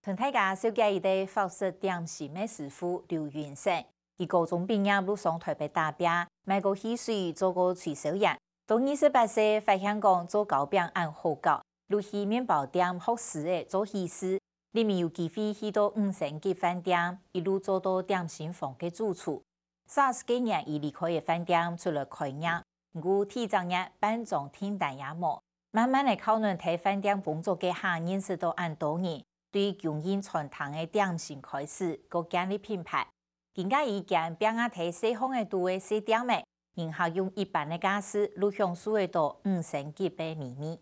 同大家小介一位法式点心的师傅刘云生，伊高中毕业路上台北打拼，卖过汽水，做过吹手人。到28岁回香港做糕饼按好教，入去面包店学师的做汽师，里面有机会去到5星级饭店，一路做到点心房的主厨。30几年伊离开的饭店出来开业，我体长日班长天大也无，慢慢的靠阮喺饭店工作嘅下认识到按多年。对供应传统的点心开始，个建立品牌。更加意见变啊睇西方的多的小店的，然后用一般的家私，录像数的到5星级的秘密。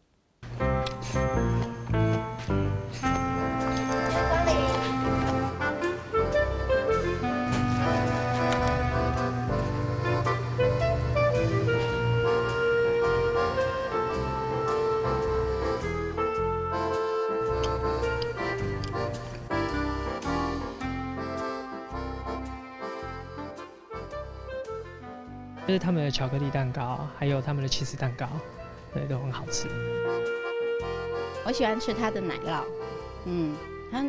就是他们的巧克力蛋糕，还有他们的起司蛋糕，对，都很好吃。我喜欢吃它的奶酪，它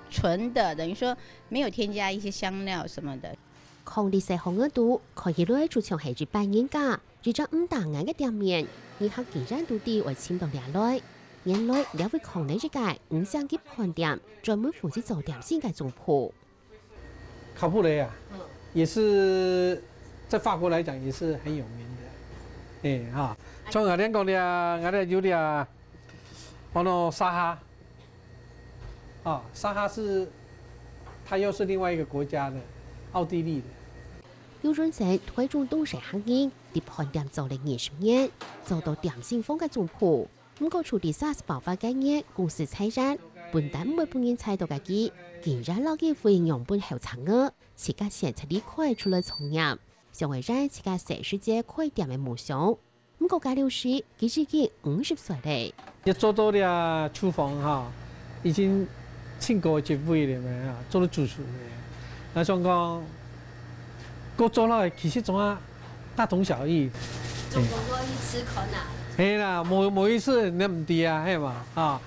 纯的，等于说没有添加一些香料什么的。抗力細紅嘅度，可以攞做長係住扮演家，住張5大眼嘅店面，以後既然度啲為簽到兩來，原來了會抗呢一屆5星級飯店，專門負責做點心嘅總鋪。卡布雷啊，也是。在法国来讲也是很有名的，从我哋講咧，我哋有啲沙哈，沙哈是，它又是另外一个国家的，奥地利的。劉潤成推動都市行業，喺飯店做了20年，做到點心風嘅總鋪。不過，處理SARS爆發嘅嘢，公司裁員，本單每半年裁到嘅幾，竟然攞嘅費用本後長額，自家先出離開出來從業。成為人自家全世界開店嘅夢想。不過加六時，佢已經50歲嘞。也做到了廚房已經超過1位了嘛，做到主廚嘅。那想講，個做落其實總大同小異。做工作一次可難。係啦，冇意思，你唔啲啊，係嘛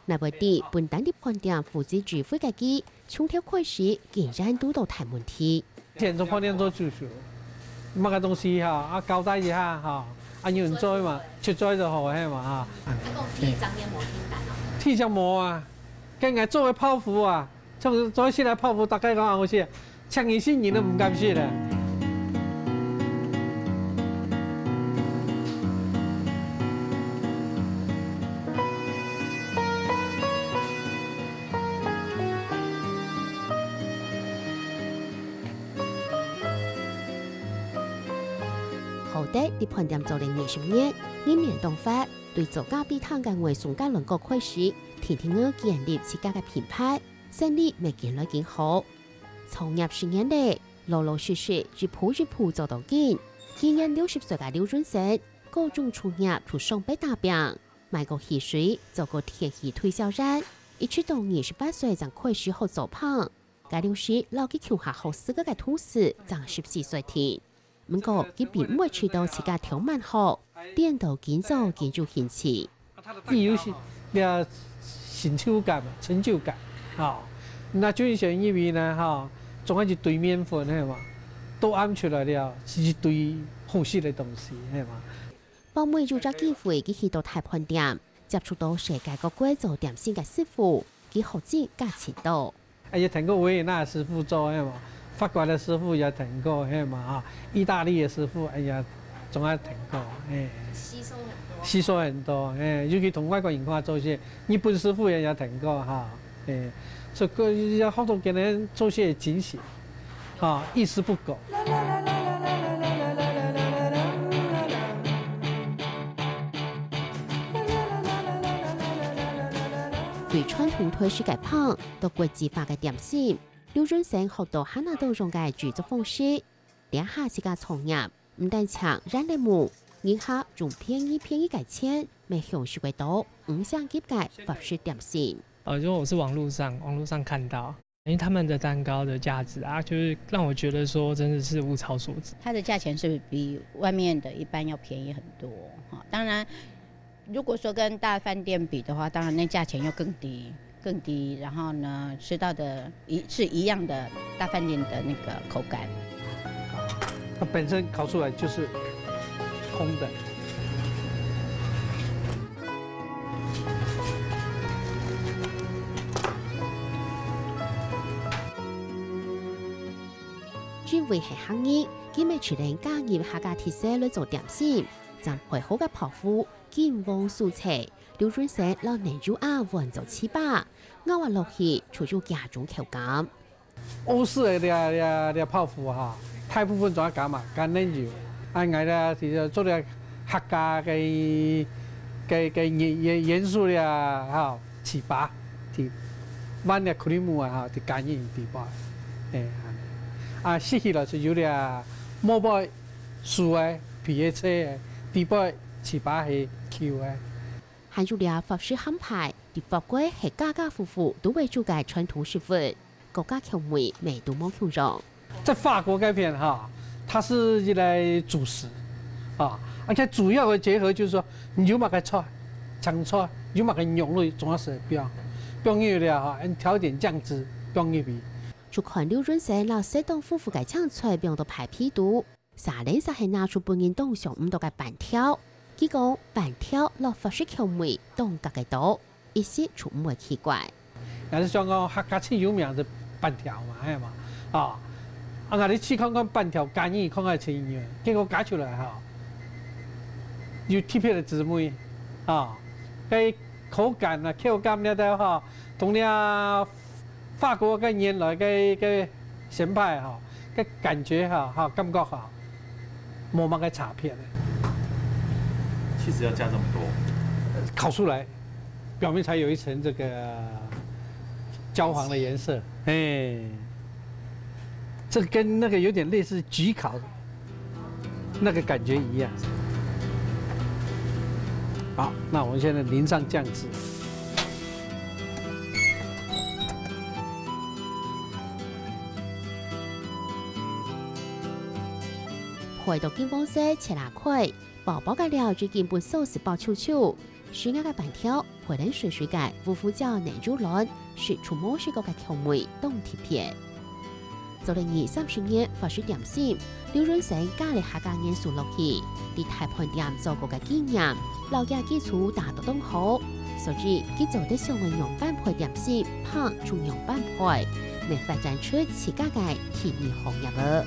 那為啲本單啲飯店負責指揮嘅佢，從頭開始竟然都到大問題。先做飯店做主廚。乜嘅東西交代一下有人做嘛，出咗就好係嘛一共體長也冇天大咯。體長冇啊，今日作為泡芙啊，做起來泡芙大概講好似，搶一些人都唔敢食啦。後底啲飯店做了20年，一年當發對做家比湯嘅外送家輪廓開始，天天我建立自家嘅品牌，生意未見來見好。從業10年嚟，陸陸續續住鋪做到今，今年60歲嘅劉潤成，高中創業從上北打餅，賣過汽水，做過天氣推銷人，一直到28歲才開始學做胖。該六時老佢橋下後4個嘅同事，才14歲停。不過，佢並唔會知道自家條蠻好，點到建造建築興趣。有成就感，那最想因為呢總係一堆麵粉係嘛，都啱出來了，是一堆好食嘅東西係嘛。幫妹有咗機會，佢去到大飯店，接觸到世界各國做點心嘅師傅，佢學知價錢多。也聽過維也納師傅做係嘛。法國的師傅也聽過，係嘛意大利的師傅，總係聽過，吸收很多，尤其同外國人做些，日本師傅也聽過所以有好多給人做些驚喜，一絲不苟。對傳統推式嘅胖到國際化嘅點心。劉潤成學到哈那多種嘅製作方式，兩下自家創業，唔但搶人力門，而下仲便宜嘅錢，未享受到5星級嘅法式點心。因為我是網絡上看到，因為他們的蛋糕的價值就是讓我覺得說真的是物超所值。它的價錢是比外面的一般要便宜很多，當然，如果說跟大飯店比的話，當然那價錢又更低。更低，然后呢，吃到的是一样的大饭店的那个口感。它本身烤出来就是空的。因为係客人，佢咪除定加入客家特色嚟做點心，將配好嘅泡芙、健旺蔬菜、劉潤生攞奶油混做糍粑，咬下落去，除咗加種口感。歐式嘅泡芙哈，大部分仲係加嘛，加奶油，我哋就做啲客家嘅元素嘅哈糍粑，啲揾啲苦力木啊哈，啲乾鹽啲包，啊，食起來就有啲毛包酥嘅、皮嘅脆嘅，啲包糍粑係 Q 嘅。還有啲法式漢派，啲法國係家家戶戶都會做嘅傳統食物，國家口味味都冇相同。在法國嗰邊哈，它是一類主食啊，而且主要嘅結合就是說，有乜嘅菜、青菜，有乜嘅肉類，總要是標入嚟哈，調點醬汁標入去。就看劉潤生攞適當夫婦嘅青菜變到排皮肚，沙鈴就係拿出半件東上唔到嘅板條，佢講板條落法式口味當格嘅多，一時就唔會奇怪。但是香港客家最有名就板條嘛，係嘛啊？我哋試看看板條乾意，看看青樣，結果加出來哈，有特別嘅滋味啊，嘅口感啊、口感咧都哈，同啲法國嘅原來嘅鹹派哈，嘅感覺哈感覺哈，冇乜嘅差別。其實要加這麼多，烤出來，表面才有一層這個焦黃的顏色，哎，這跟那個有點類似焗烤那個感覺一樣。好，那我們現在淋上醬汁。配到健旺色切下塊，薄薄嘅料最見半壽司包臭臭，水鴨嘅板條配冷水水嘅烏胡椒奶油卵，食出冇水果嘅口味當貼片。2030年法式點心，劉潤生加入客家元素落去，啲大盤店做過嘅經驗，老家基礎達到當好，所以佢做啲小運用班配點心，拍中用班配，未發展出自家嘅甜味行業了。